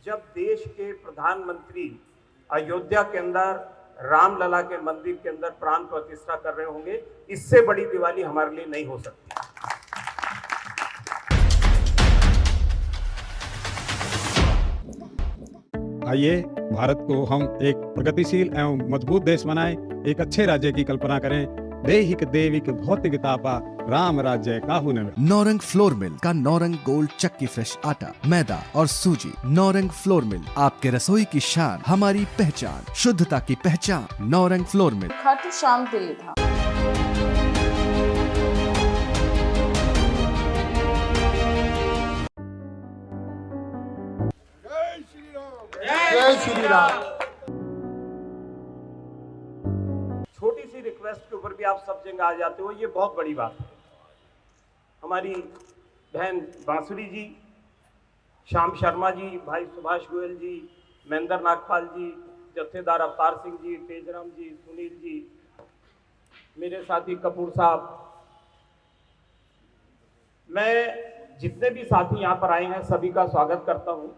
जब देश के प्रधानमंत्री अयोध्या के अंदर रामलला के मंदिर के अंदर प्राण प्रतिष्ठा कर रहे होंगे, इससे बड़ी दिवाली हमारे लिए नहीं हो सकती। आइए भारत को हम एक प्रगतिशील एवं मजबूत देश बनाएं, एक अच्छे राज्य की कल्पना करें। देहिक देविक भौतिक तापा राम राज्य काहू न मिले। नौरंग फ्लोर मिल का नौरंग गोल्ड चक्की फ्रेश आटा, मैदा और सूजी। नौरंग फ्लोर मिल, आपके रसोई की शान, हमारी पहचान, शुद्धता की पहचान। नौरंग फ्लोर मिल, खाटू श्याम दिल्ली था। जय श्री राम। छोटी सी रिक्वेस्ट के ऊपर भी आप सब जगह आ जाते हो, ये बहुत बड़ी बात है। हमारी बहन बांसुरी जी, श्याम शर्मा जी, भाई सुभाष गोयल जी, महेंद्र नागपाल जी, जत्थेदार अवतार सिंह जी, तेजराम जी, सुनील जी, मेरे साथी कपूर साहब, मैं जितने भी साथी यहाँ पर आए हैं सभी का स्वागत करता हूँ।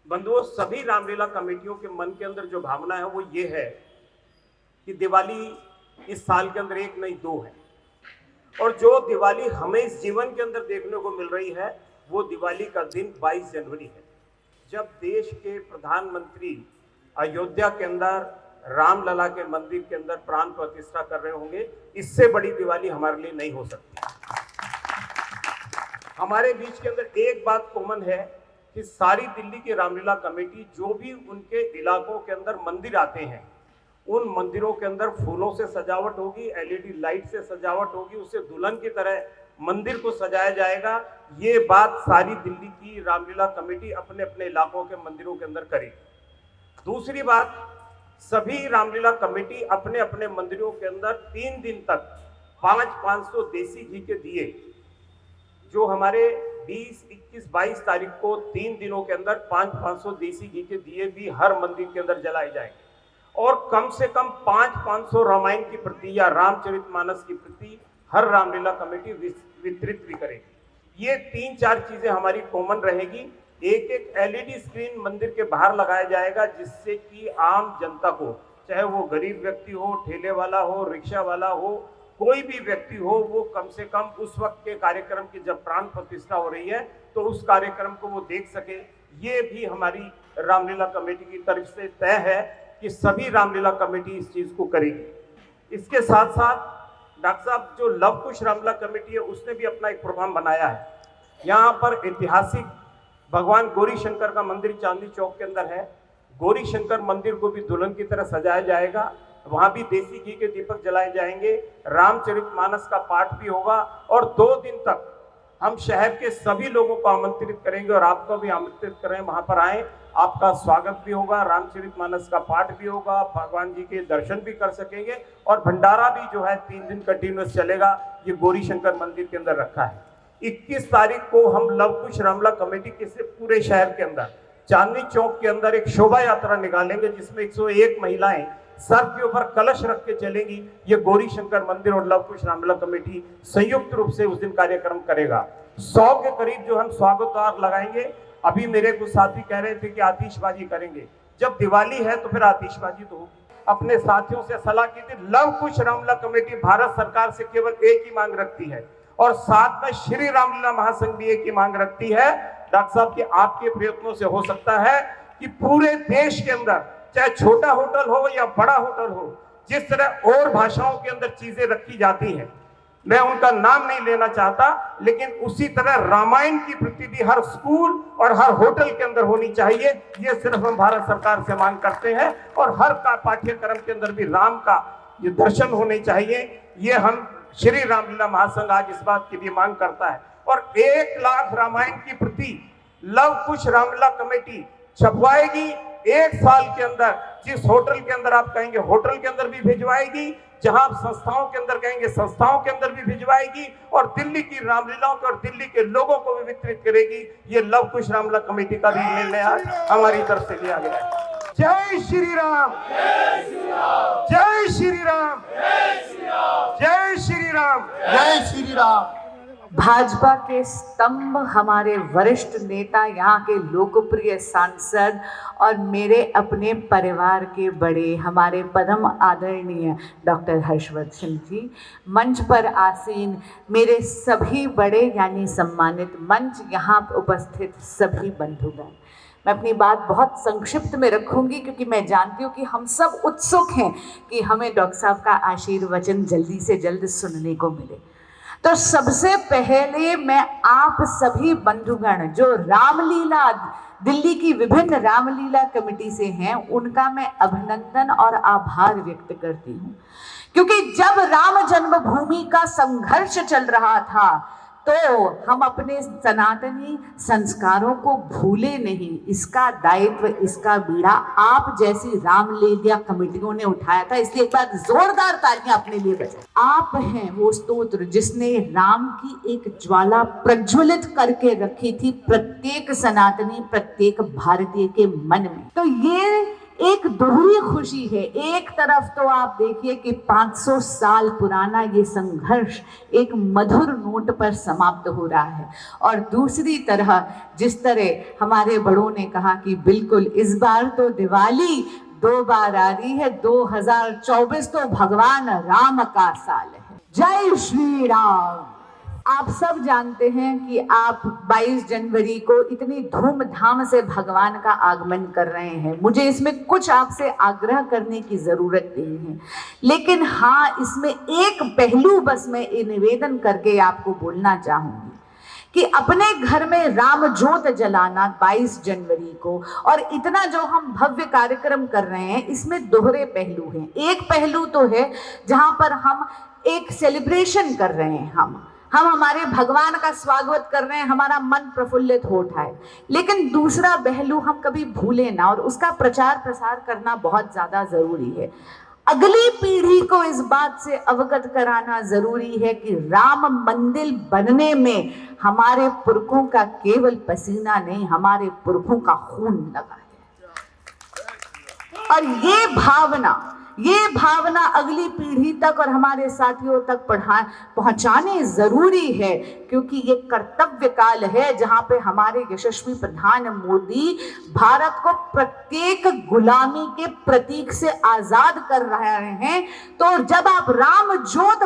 बंधुओं, सभी रामलीला कमेटियों के मन के अंदर जो भावना है वो ये है कि दिवाली इस साल के अंदर एक नहीं दो है, और जो दिवाली हमें इस जीवन के अंदर देखने को मिल रही है वो दिवाली का दिन 22 जनवरी है, जब देश के प्रधानमंत्री अयोध्या के अंदर रामलला के मंदिर के अंदर प्राण प्रतिष्ठा कर रहे होंगे। इससे बड़ी दिवाली हमारे लिए नहीं हो सकती। हमारे बीच के अंदर एक बात कॉमन है कि सारी दिल्ली की रामलीला कमेटी जो भी उनके इलाकों के अंदर मंदिर आते हैं, उन मंदिरों के अंदर फूलों से सजावट होगी, एलईडी लाइट से सजावट होगी, उसे दुल्हन की तरह मंदिर को सजाया जाएगा। ये बात सारी दिल्ली की रामलीला कमेटी अपने अपने इलाकों के मंदिरों के अंदर करेगी। दूसरी बात, सभी रामलीला कमेटी अपने अपने मंदिरों के अंदर 3 दिन तक 500 देसी घी के दिए, जो हमारे 20, 21, 22 तारीख को 3 दिनों के अंदर 500 देसी घी के दिए भी हर मंदिर के अंदर जलाए जाएंगे, और कम से कम 500 रामायण की प्रति या रामचरितमानस की प्रति हर रामलीला कमेटी वितरित भी करेगी। ये 3-4 चीजें हमारी कॉमन रहेगी। एक एलईडी स्क्रीन मंदिर के बाहर लगाया जाएगा, जिससे कि आम जनता को, चाहे वो गरीब व्यक्ति हो, ठेले वाला हो, रिक्शा वाला हो, कोई भी व्यक्ति हो, वो कम से कम उस वक्त के कार्यक्रम की जब प्राण प्रतिष्ठा हो रही है तो उस कार्यक्रम को वो देख सके। ये भी हमारी रामलीला कमेटी की तरफ से तय है कि सभी रामलीला कमेटी इस चीज को करेगी। इसके साथ साथ डॉक्टर साहब, जो लव कुश रामलीला कमेटी है, उसने भी अपना एक प्रोग्राम बनाया है। यहाँ पर ऐतिहासिक भगवान गौरी शंकर का मंदिर चांदनी चौक के अंदर है। गौरी शंकर मंदिर को भी दुल्हन की तरह सजाया जाएगा, वहां भी देसी घी के दीपक जलाए जाएंगे, रामचरितमानस का पाठ भी होगा, और 2 दिन तक हम शहर के सभी लोगों को आमंत्रित करेंगे और आपको भी आमंत्रित करें, वहां पर आए, आपका स्वागत भी होगा, रामचरितमानस का पाठ भी होगा, भगवान जी के दर्शन भी कर सकेंगे, और भंडारा भी जो है 3 दिन कंटिन्यूस चलेगा। ये गौरी शंकर मंदिर के अंदर रखा है। 21 तारीख को हम लव कुश रामलीला कमेटी के से पूरे शहर के अंदर चांदनी चौक के अंदर एक शोभा यात्रा निकालेंगे, जिसमें 101 महिलाएं सर के ऊपर कलश रख के चलेंगी। ये गौरी शंकर मंदिर और लव कुश रामलीला कमेटी संयुक्त रूप से उस दिन कार्यक्रम करेगा। 100 के करीब जो हम स्वागतार्थ लगाएंगे। अभी मेरे कुछ साथी कह रहे थे कि आतिशबाजी करेंगे। जब दिवाली है तो फिर आतिशबाजी तो होगी। अपने साथियों से सलाह की थी, लव कुश रामलीला कमेटी भारत सरकार से केवल एक ही मांग रखती है, और साथ में श्री रामलीला महासंघ भी एक ही मांग रखती है डॉक्टर साहब, कि आपके प्रयत्नों से हो सकता है कि पूरे देश के अंदर, चाहे छोटा होटल हो या बड़ा होटल हो, जिस तरह और भाषाओं के अंदर चीजें रखी जाती हैं, मैं उनका नाम नहीं लेना चाहता, लेकिन उसी तरह रामायण की प्रति भी हर स्कूल और हर होटल के अंदर होनी चाहिए। ये सिर्फ हम भारत सरकार से मांग करते हैं, और हर का पाठ्यक्रम के अंदर भी राम का ये दर्शन होने चाहिए। ये हम श्री रामलीला महासंघ आज इस बात की भी मांग करता है, और 1 लाख रामायण की प्रति लव कुश रामलीला कमेटी छपवाएगी। 1 साल के अंदर जिस होटल के अंदर आप कहेंगे होटल के अंदर भी भिजवाएगी, जहां आप संस्थाओं के अंदर कहेंगे संस्थाओं के अंदर भी भिजवाएगी, और दिल्ली की रामलीलाओं को और दिल्ली के लोगों को भी वितरित करेगी। ये लव कुश रामलीला कमेटी का भी निर्णय हमारी तरफ से लिया गया है। जय श्री राम, जय श्री राम, जय श्री राम, जय श्री राम, जय श्री राम। भाजपा के स्तंभ, हमारे वरिष्ठ नेता, यहाँ के लोकप्रिय सांसद और मेरे अपने परिवार के बड़े, हमारे परम आदरणीय डॉक्टर हर्षवर्धन जी, मंच पर आसीन मेरे सभी बड़े यानी सम्मानित मंच, यहाँ उपस्थित सभी बंधुगण। मैं अपनी बात बहुत संक्षिप्त में रखूंगी क्योंकि मैं जानती हूँ कि हम सब उत्सुक हैं कि हमें डॉक्टर साहब का आशीर्वचन जल्दी से जल्द सुनने को मिले। तो सबसे पहले मैं आप सभी बंधुगण जो रामलीला, दिल्ली की विभिन्न रामलीला कमेटी से हैं, उनका मैं अभिनंदन और आभार व्यक्त करती हूँ, क्योंकि जब राम जन्मभूमि का संघर्ष चल रहा था तो हम अपने सनातनी संस्कारों को भूले नहीं। इसका दायित्व, इसका बीड़ा आप जैसी रामलीला कमेटियों ने उठाया था, इसलिए एक बार जोरदार तालियां अपने लिए बजाएं। आप हैं वो स्तोत्र जिसने राम की एक ज्वाला प्रज्वलित करके रखी थी प्रत्येक सनातनी, प्रत्येक भारतीय के मन में। तो ये एक दोहरी खुशी है। एक तरफ तो आप देखिए कि 500 साल पुराना ये संघर्ष एक मधुर नोट पर समाप्त हो रहा है, और दूसरी तरह जिस तरह हमारे बड़ों ने कहा कि बिल्कुल इस बार तो दिवाली 2 बार आ रही है, 2024 तो भगवान राम का साल है। जय श्री राम। आप सब जानते हैं कि आप 22 जनवरी को इतनी धूमधाम से भगवान का आगमन कर रहे हैं। मुझे इसमें कुछ आपसे आग्रह करने की जरूरत नहीं है, लेकिन हाँ, इसमें एक पहलू बस मैं निवेदन करके आपको बोलना चाहूंगी कि अपने घर में राम ज्योत जलाना 22 जनवरी को, और इतना जो हम भव्य कार्यक्रम कर रहे हैं, इसमें दोहरे पहलू हैं। एक पहलू तो है जहां पर हम एक सेलिब्रेशन कर रहे हैं, हम हमारे भगवान का स्वागत कर रहे हैं, हमारा मन प्रफुल्लित हो उठाए, लेकिन दूसरा पहलू हम कभी भूले ना, और उसका प्रचार प्रसार करना बहुत ज्यादा जरूरी है। अगली पीढ़ी को इस बात से अवगत कराना जरूरी है कि राम मंदिर बनने में हमारे पुरखों का केवल पसीना नहीं, हमारे पुरखों का खून लगा है। और ये भावना अगली पीढ़ी तक और हमारे साथियों तक पहुंचाने जरूरी है, क्योंकि ये कर्तव्य काल है जहां पे हमारे यशस्वी प्रधान मोदी भारत को प्रत्येक गुलामी के प्रतीक से आजाद कर रहे हैं। तो जब आप राम ज्योत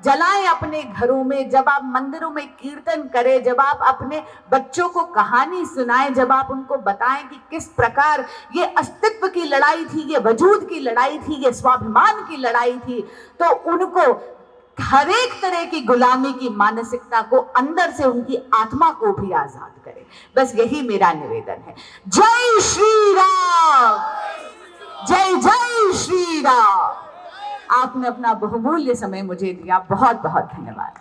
जलाएं अपने घरों में, जब आप मंदिरों में कीर्तन करें, जब आप अपने बच्चों को कहानी सुनाएं, जब आप उनको बताएं कि किस प्रकार ये अस्तित्व की लड़ाई थी, ये वजूद की लड़ाई थी, ये स्वाभिमान की लड़ाई थी, तो उनको हर एक तरह की गुलामी की मानसिकता को अंदर से उनकी आत्मा को भी आजाद करें। बस यही मेरा निवेदन है। जय श्री राम, जय जय श्री राम। आपने अपना बहुमूल्य समय मुझे दिया, बहुत बहुत धन्यवाद।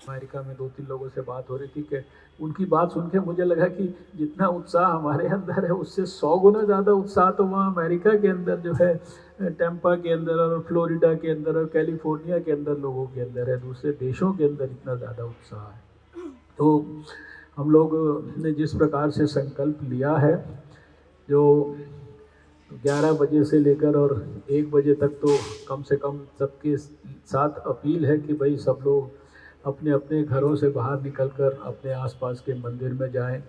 अमेरिका में 2-3 लोगों से बात हो रही थी कि उनकी बात सुन के मुझे लगा कि जितना उत्साह हमारे अंदर है उससे 100 गुना ज़्यादा उत्साह तो वहाँ अमेरिका के अंदर जो है, टेम्पा के अंदर और फ्लोरिडा के अंदर और कैलिफोर्निया के अंदर लोगों के अंदर है। दूसरे देशों के अंदर इतना ज़्यादा उत्साह है। तो हम लोग ने जिस प्रकार से संकल्प लिया है, जो 11 बजे से लेकर और 1 बजे तक, तो कम से कम सबके साथ अपील है कि भाई सब लोग अपने अपने घरों से बाहर निकलकर अपने आसपास के मंदिर में जाएं।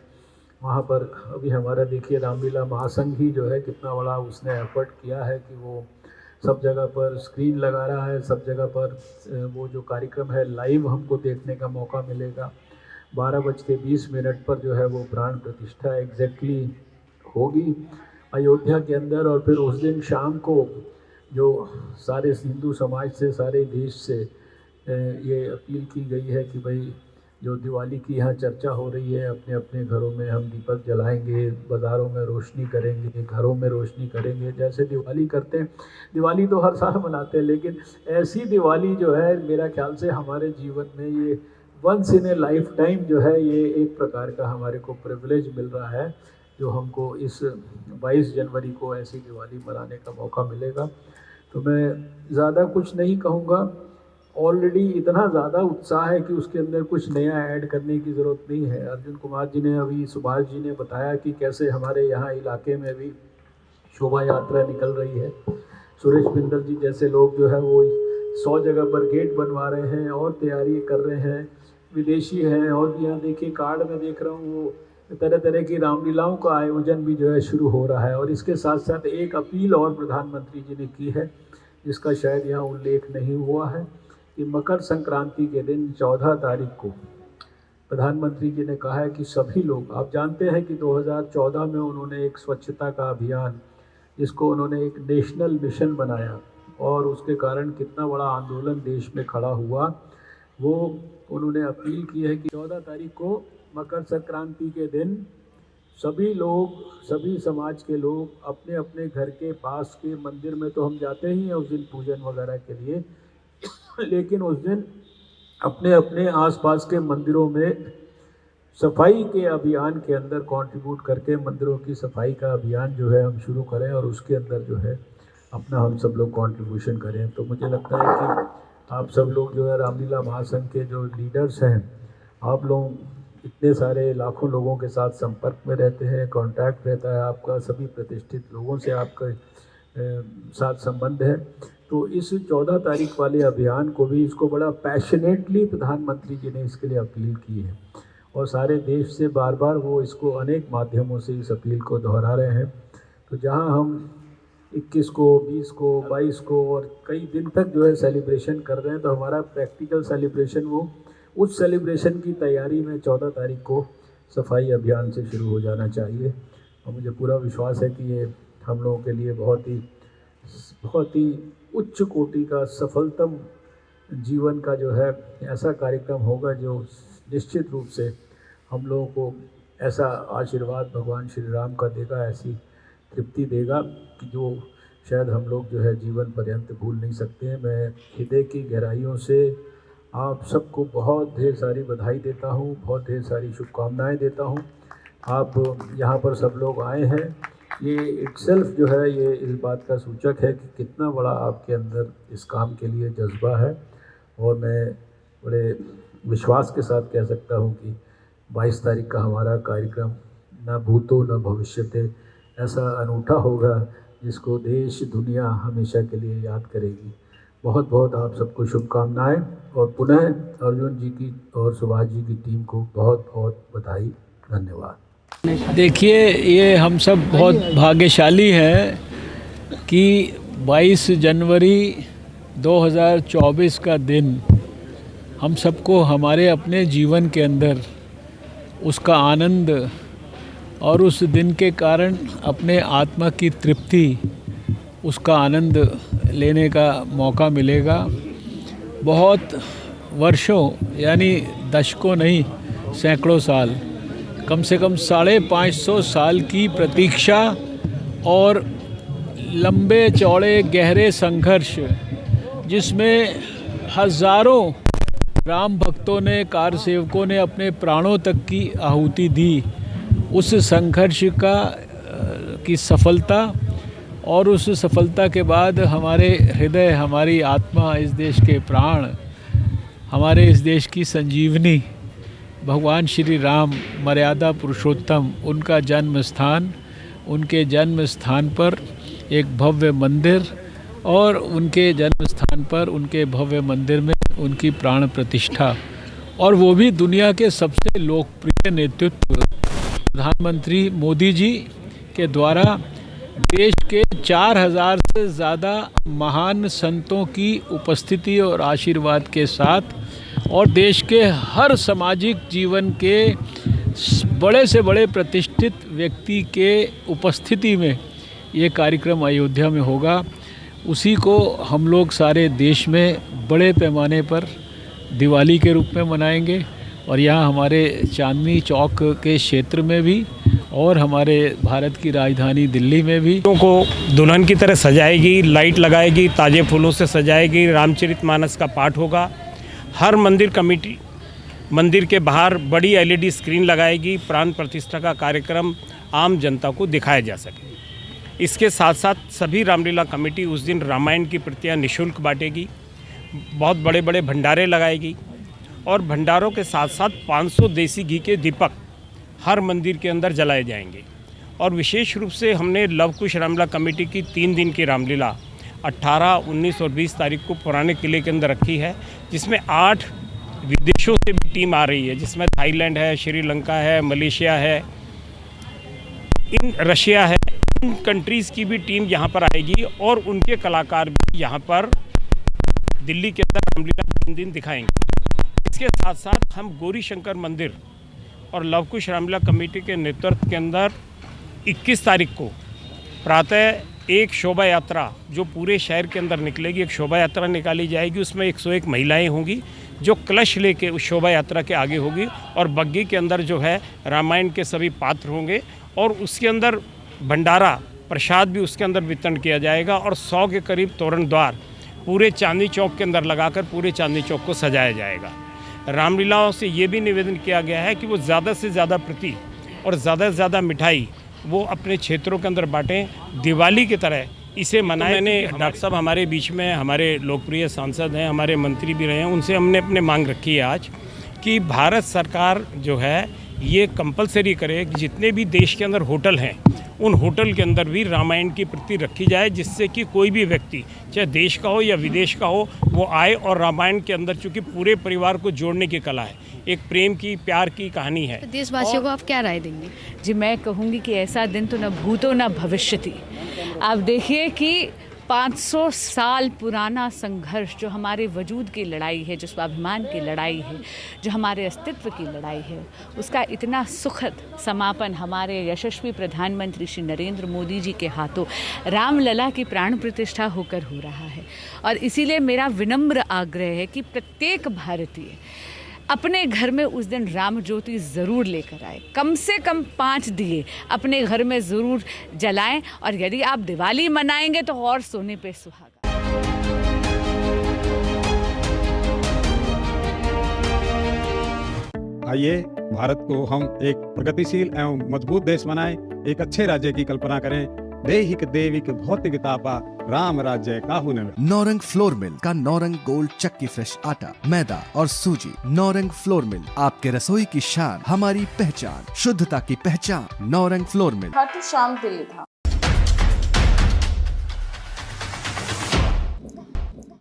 वहाँ पर अभी हमारा देखिए रामलीला महासंघ ही जो है कितना बड़ा उसने एफर्ट किया है कि वो सब जगह पर स्क्रीन लगा रहा है, सब जगह पर वो जो कार्यक्रम है लाइव हमको देखने का मौका मिलेगा। 12:20 पर जो है वो प्राण प्रतिष्ठा एग्जैक्टली होगी अयोध्या के अंदर। और फिर उस दिन शाम को जो सारे हिंदू समाज से, सारे देश से ये अपील की गई है कि भाई जो दिवाली की यहाँ चर्चा हो रही है, अपने अपने घरों में हम दीपक जलाएंगे, बाज़ारों में रोशनी करेंगे, घरों में रोशनी करेंगे, जैसे दिवाली करते हैं। दिवाली तो हर साल मनाते हैं, लेकिन ऐसी दिवाली जो है मेरा ख्याल से हमारे जीवन में ये once in a lifetime जो है, ये एक प्रकार का हमारे को प्रिविलेज मिल रहा है जो हमको इस 22 जनवरी को ऐसी दिवाली मनाने का मौका मिलेगा। तो मैं ज़्यादा कुछ नहीं कहूँगा, ऑलरेडी इतना ज़्यादा उत्साह है कि उसके अंदर कुछ नया ऐड करने की ज़रूरत नहीं है। अर्जुन कुमार जी ने, अभी सुभाष जी ने बताया कि कैसे हमारे यहाँ इलाके में भी शोभा यात्रा निकल रही है। सुरेश बिंदल जी जैसे लोग जो है वो 100 जगह पर गेट बनवा रहे हैं और तैयारी कर रहे हैं। विदेशी हैं, और भी यहाँ देखिए कार्ड में देख रहा हूँ वो तरह तरह की रामलीलाओं का आयोजन भी जो है शुरू हो रहा है। और इसके साथ साथ एक अपील और प्रधानमंत्री जी ने की है, जिसका शायद यहाँ उल्लेख नहीं हुआ है, कि मकर संक्रांति के दिन 14 तारीख को प्रधानमंत्री जी ने कहा है कि सभी लोग, आप जानते हैं कि 2014 में उन्होंने एक स्वच्छता का अभियान, जिसको उन्होंने एक नेशनल मिशन बनाया, और उसके कारण कितना बड़ा आंदोलन देश में खड़ा हुआ, वो उन्होंने अपील की है कि 14 तारीख को मकर संक्रांति के दिन सभी लोग, सभी समाज के लोग अपने अपने घर के पास के मंदिर में तो हम जाते ही हैं उस दिन पूजन वगैरह के लिए, लेकिन उस दिन अपने अपने आसपास के मंदिरों में सफाई के अभियान के अंदर कंट्रीब्यूट करके मंदिरों की सफाई का अभियान जो है हम शुरू करें, और उसके अंदर जो है अपना हम सब लोग कंट्रीब्यूशन करें। तो मुझे लगता है कि आप सब लोग जो है रामलीला महासंघ के जो लीडर्स हैं, आप लोग इतने सारे लाखों लोगों के साथ संपर्क में रहते हैं, कांटेक्ट रहता है आपका, सभी प्रतिष्ठित लोगों से आपका साथ संबंध है। तो इस 14 तारीख वाले अभियान को भी, इसको बड़ा पैशनेटली प्रधानमंत्री जी ने इसके लिए अपील की है, और सारे देश से बार बार वो इसको अनेक माध्यमों से इस अपील को दोहरा रहे हैं। तो जहां हम 21 को, 20 को, 22 को और कई दिन तक जो है सेलिब्रेशन कर रहे हैं, तो हमारा प्रैक्टिकल सेलिब्रेशन वो उस सेलिब्रेशन की तैयारी में 14 तारीख को सफाई अभियान से शुरू हो जाना चाहिए। और मुझे पूरा विश्वास है कि ये हम लोगों के लिए बहुत ही उच्च कोटि का सफलतम जीवन का जो है ऐसा कार्यक्रम होगा, जो निश्चित रूप से हम लोगों को ऐसा आशीर्वाद भगवान श्री राम का देगा, ऐसी तृप्ति देगा कि जो शायद हम लोग जो है जीवन पर्यंत भूल नहीं सकते हैं। मैं हृदय की गहराइयों से आप सबको बहुत ढेर सारी बधाई देता हूँ, बहुत ढेर सारी शुभकामनाएं देता हूँ। आप यहाँ पर सब लोग आए हैं, ये इटसेल्फ जो है ये इस बात का सूचक है कि कितना बड़ा आपके अंदर इस काम के लिए जज्बा है। और मैं बड़े विश्वास के साथ कह सकता हूँ कि 22 तारीख का हमारा कार्यक्रम न भूतो न भविष्यते ऐसा अनूठा होगा, जिसको देश दुनिया हमेशा के लिए याद करेगी। बहुत बहुत आप सबको शुभकामनाएं, और पुनः अर्जुन जी की और सुभाष जी की टीम को बहुत बहुत बधाई, धन्यवाद। देखिए, ये हम सब बहुत भाग्यशाली हैं कि 22 जनवरी 2024 का दिन हम सबको हमारे अपने जीवन के अंदर उसका आनंद और उस दिन के कारण अपने आत्मा की तृप्ति, उसका आनंद लेने का मौका मिलेगा। बहुत वर्षों यानी दशकों नहीं, सैकड़ों साल, कम से कम 550 साल की प्रतीक्षा और लंबे चौड़े गहरे संघर्ष, जिसमें हज़ारों राम भक्तों ने, कार सेवकों ने अपने प्राणों तक की आहुति दी, उस संघर्ष की सफलता, और उस सफलता के बाद हमारे हृदय, हमारी आत्मा, इस देश के प्राण, हमारे इस देश की संजीवनी भगवान श्री राम मर्यादा पुरुषोत्तम, उनका जन्म स्थान, उनके जन्म स्थान पर एक भव्य मंदिर, और उनके जन्म स्थान पर, उनके भव्य मंदिर में उनकी प्राण प्रतिष्ठा, और वो भी दुनिया के सबसे लोकप्रिय नेतृत्व प्रधानमंत्री मोदी जी के द्वारा, देश के 4000 से ज़्यादा महान संतों की उपस्थिति और आशीर्वाद के साथ, और देश के हर सामाजिक जीवन के बड़े से बड़े प्रतिष्ठित व्यक्ति के उपस्थिति में ये कार्यक्रम अयोध्या में होगा। उसी को हम लोग सारे देश में बड़े पैमाने पर दिवाली के रूप में मनाएंगे, और यहाँ हमारे चांदनी चौक के क्षेत्र में भी, और हमारे भारत की राजधानी दिल्ली में भी को दुल्हन की तरह सजाएगी, लाइट लगाएगी, ताज़े फूलों से सजाएगी, रामचरितमानस का पाठ होगा। हर मंदिर कमेटी मंदिर के बाहर बड़ी LED स्क्रीन लगाएगी, प्राण प्रतिष्ठा का कार्यक्रम आम जनता को दिखाया जा सके। इसके साथ साथ सभी रामलीला कमेटी उस दिन रामायण की प्रतियां निःशुल्क बांटेगी, बहुत बड़े बड़े भंडारे लगाएगी, और भंडारों के साथ साथ 500 देसी घी के दीपक हर मंदिर के अंदर जलाए जाएंगे। और विशेष रूप से हमने लव कुश रामलीला कमेटी की 3 दिन की रामलीला 18, 19 और 20 तारीख को पुराने किले के अंदर रखी है, जिसमें 8 विदेशों से भी टीम आ रही है, जिसमें थाईलैंड है, श्रीलंका है, मलेशिया है, रशिया है। इन कंट्रीज़ की भी टीम यहाँ पर आएगी और उनके कलाकार भी यहाँ पर दिल्ली के अंदर रामलीला 3 दिन दिखाएंगे। इसके साथ साथ हम गौरी शंकर मंदिर और लवकुश रामलीला कमेटी के नेतृत्व के अंदर 21 तारीख को प्रातः एक शोभा यात्रा जो पूरे शहर के अंदर निकलेगी, एक शोभा यात्रा निकाली जाएगी। उसमें 101 महिलाएं होंगी जो कलश लेके उस शोभा यात्रा के आगे होगी और बग्गी के अंदर जो है रामायण के सभी पात्र होंगे और उसके अंदर भंडारा प्रसाद भी उसके अंदर वितरण किया जाएगा और 100 के करीब तोरण द्वार पूरे चांदनी चौक के अंदर लगाकर पूरे चांदनी चौक को सजाया जाएगा। रामलीलाओं से ये भी निवेदन किया गया है कि वो ज़्यादा से ज़्यादा प्रति और ज़्यादा से ज़्यादा मिठाई वो अपने क्षेत्रों के अंदर बांटें, दिवाली की तरह इसे मनाएं। मैंने डॉक्टर साहब हमारे बीच में हमारे लोकप्रिय सांसद हैं, हमारे मंत्री भी रहे हैं, उनसे हमने अपने मांग रखी है आज कि भारत सरकार जो है ये कंपलसरी करे कि जितने भी देश के अंदर होटल हैं उन होटल के अंदर भी रामायण की प्रति रखी जाए, जिससे कि कोई भी व्यक्ति चाहे देश का हो या विदेश का हो वो आए और रामायण के अंदर, चूँकि पूरे परिवार को जोड़ने की कला है, एक प्रेम की प्यार की कहानी है। तो देशवासियों को आप क्या राय देंगे? जी मैं कहूँगी कि ऐसा दिन तो न भूतो न भविष्यति। आप देखिए कि 500 साल पुराना संघर्ष जो हमारे वजूद की लड़ाई है, जो स्वाभिमान की लड़ाई है, जो हमारे अस्तित्व की लड़ाई है, उसका इतना सुखद समापन हमारे यशस्वी प्रधानमंत्री श्री नरेंद्र मोदी जी के हाथों रामलला की प्राण प्रतिष्ठा होकर हो रहा है। और इसीलिए मेरा विनम्र आग्रह है कि प्रत्येक भारतीय अपने घर में उस दिन राम ज्योति ज़रूर लेकर आए, कम से कम 5 दिए अपने घर में ज़रूर जलाएं। और यदि आप दिवाली मनाएंगे तो और सोने पे सुहागा। आइए भारत को हम एक प्रगतिशील एवं मजबूत देश बनाएं, एक अच्छे राज्य की कल्पना करें। देहिक देविक भौतिकतापा राम राज्य काहू न। नौरंग फ्लोर मिल का नौरंग गोल्ड चक्की फ्रेश आटा, मैदा और सूजी। नौरंग फ्लोर मिल, आपके रसोई की शान, हमारी पहचान, शुद्धता की पहचान। Naurang flour mill. खाटू श्याम दिल्ली था।